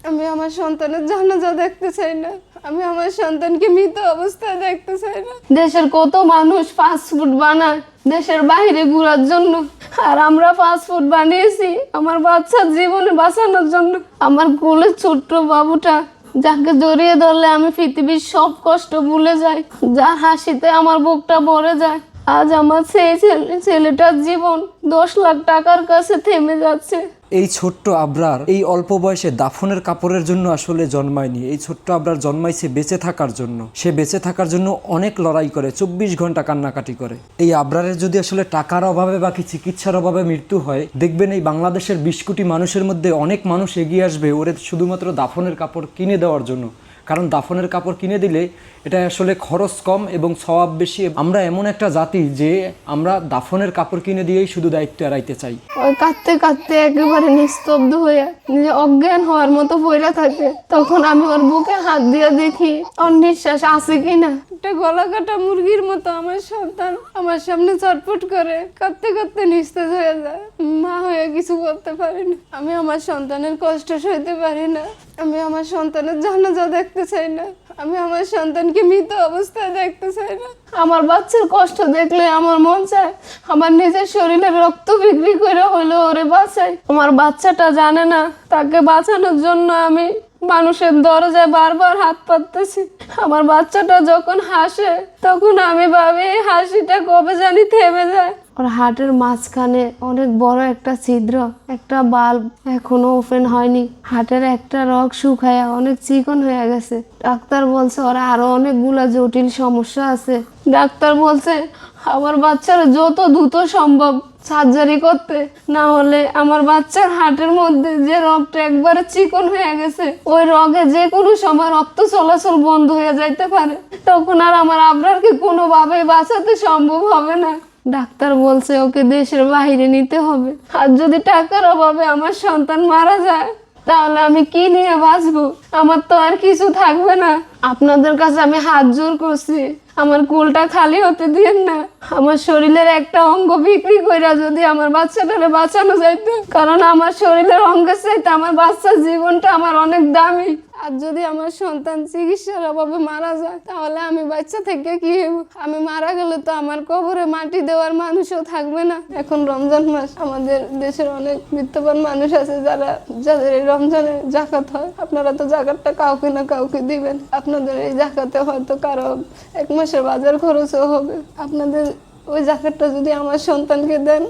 আমি আমার সন্তানের জানাজা দেখতে চাই না, আমি আমার সন্তানকে মৃত অবস্থায় দেখতে চাই না। দেশের কত মানুষ ফাস্ট ফুড বানায় দেশের বাইরে ঘোরার জন্য, আর আমরা ফাস্ট ফুড বানিয়েছি আমার বাচ্চার জীবনে বাঁচানোর জন্য। আমার কোলের ছোট্ট বাবুটা যাকে জড়িয়ে ধরলে আমি পৃথিবীর সব কষ্ট ভুলে যাই, যার হাসিতে আমার বুকটা ভরে যায়। আজ আমার সেই ছেলেটার জীবন 10 লাখ টাকার কাছে থেমে যাচ্ছে। এই ছোট্ট আবরার এই অল্প বয়সে দাফনের কাপড়ের জন্য আসলে জন্মায়নি। এই ছোট্ট আবরার জন্মাইছে বেঁচে থাকার জন্য। সে বেঁচে থাকার জন্য অনেক লড়াই করে, 24 ঘন্টা কান্নাকাটি করে। এই আবরারের যদি আসলে টাকার অভাবে বা কি চিকিৎসার অভাবে মৃত্যু হয়, দেখবেন এই বাংলাদেশের 20 কোটি মানুষের মধ্যে অনেক মানুষ এগিয়ে আসবে ওরে শুধুমাত্র দাফনের কাপড় কিনে দেওয়ার জন্য। কারণ দাফনের কাপড় কিনে দিলে এটা আসলে খরচ কম এবং সওয়াব বেশি। আমরা এমন একটা জাতি যে আমরা দাফনের কাপড় কিনে দিয়েই শুধু দায়িত্ব এড়াইতে চাই। ওই কাঁদতে কাঁদতে একেবারে নিস্তব্ধ হয়ে নিজে অজ্ঞান হওয়ার মতো পড়ে থাকে। তখন আমি ওর বুকে হাত দিয়ে দেখি ওর নিঃশ্বাস আছে কিনা। একটা গলা কাটা মুরগির মতো আমার সন্তান আমার সামনে চটপট করে কাঁদতে কাঁদতে নিস্তেজ হয়ে যায়। মা হয়ে কিছু করতে পারি না, আমি আমার সন্তানের কষ্ট সইতে পারি না, আমি আমার সন্তানের জানাজা দেখতে চাই না, আমি আমার সন্তানকে মৃত অবস্থায় দেখতে চাই না। আমার বাচ্চার কষ্ট দেখলে আমার মন চায় আমার নিজের শরীরের রক্ত বিক্রি করে হলেও ওরে বাঁচাই। আমার বাচ্চাটা জানে না তাকে বাঁচানোর জন্য আমি মানুষের দরজায় বারবার হাত পাততেছি। আমার বাচ্চাটা যখন হাসে তখন আমি ভাবি হাসিটা কবে জানি থেমে যায়। ওর হার্টের মাঝখানে অনেক বড় একটা ছিদ্র, একটা বাল্ব এখনো ওপেন হয়নি। হার্টের একটা রগ শুকায়া অনেক চিকন হয়ে গেছে। ডাক্তার বলছে ওর আরো অনেকগুলা জটিল সমস্যা আছে। ডাক্তার বলছে আমার বাচ্চার যত দ্রুত সম্ভব সার্জারি করতে, না হলে আমার বাচ্চার হার্টের মধ্যে যে রগটা একবারে চিকন হয়ে গেছে ওই রগে যে কোনো সময় রক্ত চলাচল বন্ধ হয়ে যাইতে পারে। তখন আর আমার আবরারকে কোনোভাবে বাঁচাতে সম্ভব হবে না। ডাক্তার বলছে ওকে দেশের বাইরে নিতে হবে। আর যদি টাকার অভাবে আমার সন্তান মারা যায় তাহলে আমি কি নিয়ে বাঁচবো? আমার তো আর কিছু থাকবে না। আপনাদের কাছে আমি হাত জোর করছি, আমার কোলটা খালি হতে দিয়েন না। আমার শরীরের একটা অঙ্গ বিক্রি কইরা যদি আমার বাচ্চাটারে বাঁচানো যাইতো, কারণ আমার শরীরের অঙ্গের চাইতে আমার বাচ্চার জীবনটা আমার অনেক দামি। আর যদি আমার সন্তান চিকিৎসার অভাবে মারা যায় তাহলে আমি বাচ্চা থেকে কি হইব? আমি মারা গেলে তো আমার কবরে মাটি দেওয়ার মানুষও থাকবে না। এখন রমজান মাস, আমাদের দেশের অনেক বিত্তবান মানুষ আছে যাদের এই রমজানে জাকাত হয়। আপনারা তো জাকাতটা কাউকে না কাউকে দিবেন। আপনাদের এই জাকাতে হয়তো কারো 1 মাসের বাজার খরচও হবে। আপনাদের ওই জাকাতটা যদি আমার সন্তানকে দেন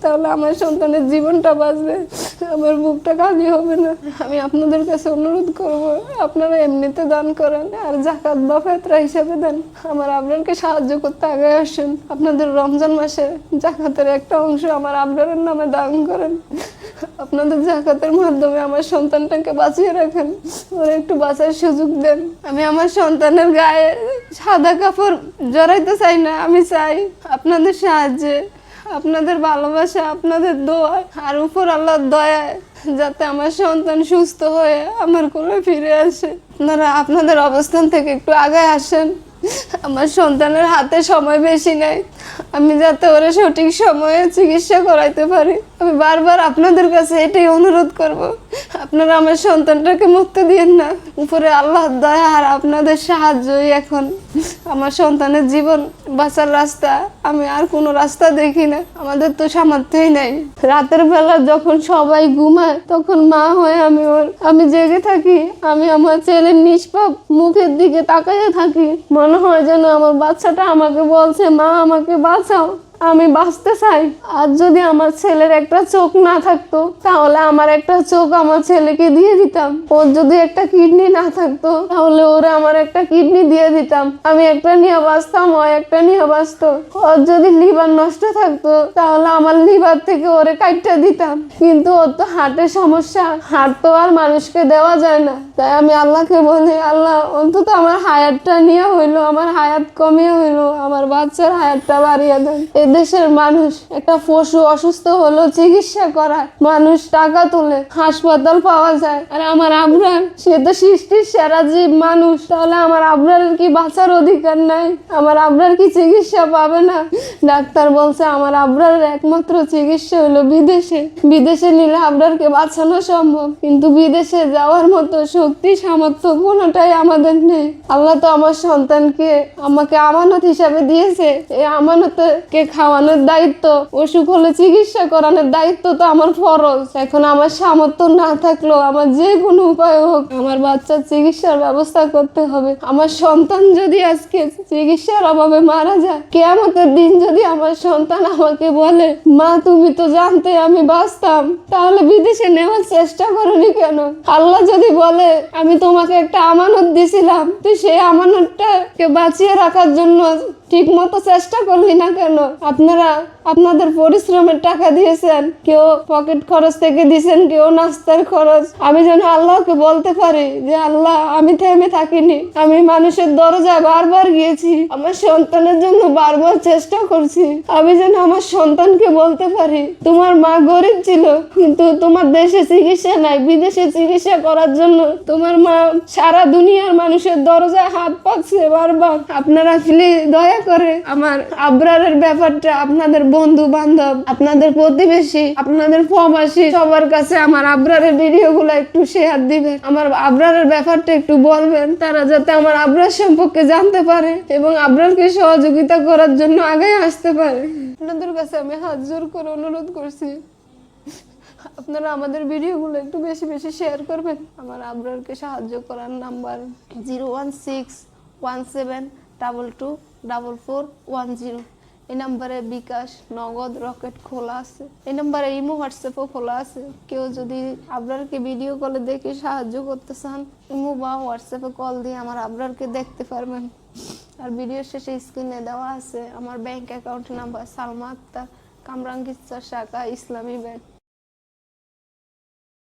তাহলে আমার সন্তানের জীবনটা বাঁচবে, আমার বুকটা খালি হবে না। আমি আপনাদের কাছে অনুরোধ করব আপনারা এমনিতে দান করেন আর জাকাত বা ফিতরা হিসেবে দেন। আমার আবরারকে সাহায্য করতে আগে আসেন। আপনাদের রমজান মাসে জাকাতের একটা অংশ আমার আবরারের নামে দান করেন। আপনাদের জাকাতের মাধ্যমে আমার সন্তানটাকে বাঁচিয়ে রাখেন, ওরা একটু বাঁচার সুযোগ দেন। আমি আমার সন্তানের গায়ে সাদা কাপড় জড়াইতে চাই না, আমি চাই আপনাদের সাহায্যে, আপনাদের ভালোবাসা, আপনাদের দোয়া আর উপর আল্লাহর দয়ায় যাতে আমার সন্তান সুস্থ হয়ে আমার কোলে ফিরে আসে। আপনারা আপনাদের অবস্থান থেকে একটু আগে আসেন। আমার সন্তানের হাতে সময় বেশি নাই, আমি যাতে ওরা সঠিক সময়ে চিকিৎসা করাইতে পারি। আমি বারবার আপনাদের কাছে এটাই অনুরোধ করব, আপনারা আমার সন্তানটাকে মরতে দিয়েন না। উপরে আল্লাহর দয়া আর আপনাদের সাহায্যই এখন আমার সন্তানের জীবন বাঁচার রাস্তা। আমি আর কোনো রাস্তা দেখি না, আমাদের তো সামর্থ্যই নাই। রাতের বেলা যখন সবাই ঘুমায় তখন মা হয়ে আমি জেগে থাকি। আমি আমার ছেলের নিষ্পাপ মুখের দিকে তাকাইয়ে থাকি, মনে হয় যেন আমার বাচ্চাটা আমাকে বলছে মা আমাকে বাঁচাও, আমি বাঁচতে চাই। আর যদি আমার ছেলের একটা চোখ না থাকতো তাহলে আমার একটা চোখ আমার ছেলেকে দিয়ে দিতাম। ওর যদি একটা কিডনি না থাকতো তাহলে ওরা আমার একটা কিডনি দিয়ে দিতাম। আমি একটা নিয়ে বাঁচতাম, ও একটা নিয়ে বাঁচতো। ওর যদি লিভার নষ্ট থাকতো তাহলে আমার লিভার থেকে ওরে কাটটা দিতাম। কিন্তু ওর তো হার্টের সমস্যা, হার্ট তো আর মানুষকে দেওয়া যায় না। তাই আমি আল্লাহকে বলি, আল্লাহ অন্তত আমার হায়াতটা নিয়ে হইলো, আমার হায়াত কমিয়ে হইলো, আমার বাচ্চার হায়াতটা বাড়িয়ে দেন। এই এদেশের মানুষ একটা পশু অসুস্থ হলো চিকিৎসা করার মানুষ টাকা তোলে, হাসপাতাল পাওয়া যায়। আর আমার আবরার, সে তো সৃষ্টির সেরা জীব মানুষ, তাহলে আমার আবরারের কি বাঁচার অধিকার নাই? আমার আবরার কি চিকিৎসা পাবে না? ডাক্তার বলছে আমার আবরারের একমাত্র চিকিৎসা হলো বিদেশে। বিদেশে নিলে আবরারকে বাঁচানো সম্ভব, কিন্তু বিদেশে যাওয়ার মতো শক্তি সামর্থ্য কোনোটাই আমাদের নেই। আল্লাহ তো আমার সন্তানকে আমাকে আমানত হিসাবে দিয়েছে। এই আমানতকে খাওয়ানোর দায়িত্ব, অসুখ হলে চিকিৎসা করানোর দায়িত্ব তো আমার ফরজ। এখন আমার সামর্থ্য না থাকলেও আমার যে কোনো উপায় হোক আমার বাচ্চার চিকিৎসার ব্যবস্থা করতে হবে। আমার সন্তান যদি আজকে চিকিৎসার অভাবে মারা যায়, কিয়ামতের দিন যদি আমার সন্তান আমাকে বলে মা তুমি তো জানতে আমি বাঁচতাম, তাহলে বিদেশে নেওয়ার চেষ্টা করনি কেন? আল্লাহ যদি বলে আমি তোমাকে একটা আমানত দিছিলাম, তুই সেই আমানতটাকে বাঁচিয়ে রাখার জন্য ঠিক মতো চেষ্টা করলি না কেন? আপনারা আপনাদের পরিশ্রমের টাকা দিয়েছেন, কেউ পকেট খরচ থেকে দিয়েছেন, কেউ নাস্তার খরচ। আমি যেন আল্লাহকে বলতে পারি যে আল্লাহ আমি থেমে থাকিনি, আমি মানুষের দরজায় বারবার গিয়েছি, আমার সন্তানের জন্য বারবার চেষ্টা করছি। আমি যেন আমার সন্তানকে বলতে পারি তোমার মা গরিব ছিল কিন্তু তোমার দেশে চিকিৎসা নাই, বিদেশে চিকিৎসা করার জন্য তোমার মা সারা দুনিয়ার মানুষের দরজায় হাত পাচ্ছে বারবার। আপনারা প্লিজ দয়া করে আমার আবরারের ব্যাপারটা আপনাদের বন্ধু বান্ধব, আপনাদের প্রতিবেশী, আপনাদের প্রবাসী সবার কাছে আমার আবরারের ভিডিওগুলো একটু শেয়ার দিবেন। আমার আবরারের ব্যাপারটা একটু বলবেন, তারা যাতে আমার আবরার সম্পর্কে জানতে পারে এবং আবরারকে সহযোগিতা করার জন্য আগে আসতে পারে। আপনাদের কাছে আমি হাত জোর করে অনুরোধ করছি, আপনারা আমাদের ভিডিওগুলো একটু বেশি বেশি শেয়ার করবেন। আমার আবরারকে সাহায্য করার নাম্বার 01617224410। এই নাম্বারে বিকাশ, নগদ, রকেট খোলা আছে। এই নাম্বারে ইমো, হোয়াটসঅ্যাপও খোলা আছে। কেউ যদি আবরারকে ভিডিও কলে দেখে সাহায্য করতে চান, ইমো বা হোয়াটসঅ্যাপে কল দিয়ে আমার আবরারকে দেখতে পারবেন। আর ভিডিও শেষে স্ক্রিনে দেওয়া আছে আমার bank account number, Salma Akter, Kamrangirchar শাখা, ইসলামী ব্যাংক।